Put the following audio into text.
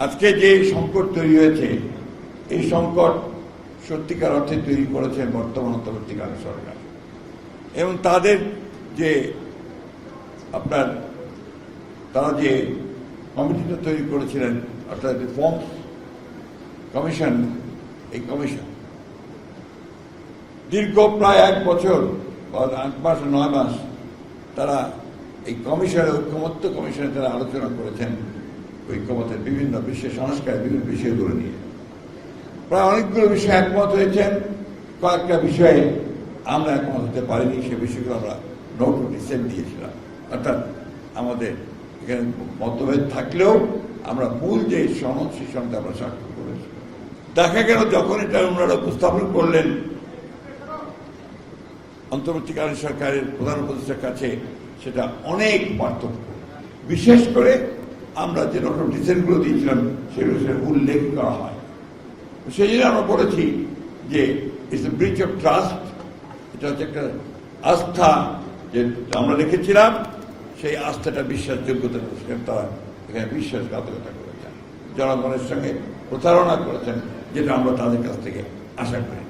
আজকে যে সংকট তৈরি হয়েছে, এই সংকট সত্যিকার অর্থে তৈরি করেছেন বর্তমান অন্তর্বর্তীকালীন সরকার এবং তাদের যে তারা যে কমিটিটা তৈরি করেছিলেন, অর্থাৎ রিফর্মস কমিশন, এই কমিশন দীর্ঘ প্রায় 1 বছর বা 8 মাস 9 মাস তারা এই কমিশনের ঐক্যমত্য কমিশনে তারা আলোচনা করেছেন ঐক্যমতের বিভিন্ন বিশ্বের সংস্কারের বিভিন্ন বিষয়গুলো নিয়ে। প্রায় অনেকগুলো বিষয়ে একমত হয়েছেন, কয়েকটা বিষয়ে আমরা একমত হতে পারিনি, সে বিষয়গুলো আমরা নোট অফ ডিসেন্ট দিয়েছিলাম। অর্থাৎ আমাদের এখানে মতভেদ থাকলেও আমরা মূল যে সনদ, সেই সনদে আমরা স্বাক্ষর করেছি। দেখা গেল যখন এটা ওনারা উপস্থাপন করলেন অন্তর্বর্তীকালীন সরকারের প্রধান উপদেষ্টার কাছে, সেটা অনেক পার্থক্য। বিশেষ করে আমরা যে নোট অফ ডিসেন্টগুলো দিয়েছিলাম সেগুলো উল্লেখ করা হয়। সেই জন্য আমরা বলেছি যে it's a breach of trust, এটা হচ্ছে একটা আস্থা যে আমরা রেখেছিলাম, সেই আস্থাটা বিশ্বাসযোগ্যতা তারা এখানে বিশ্বাসঘাতকতা করেছেন, জনগণের সঙ্গে প্রতারণা করেছেন, যেটা আমরা তাদের কাছ থেকে আশা করি।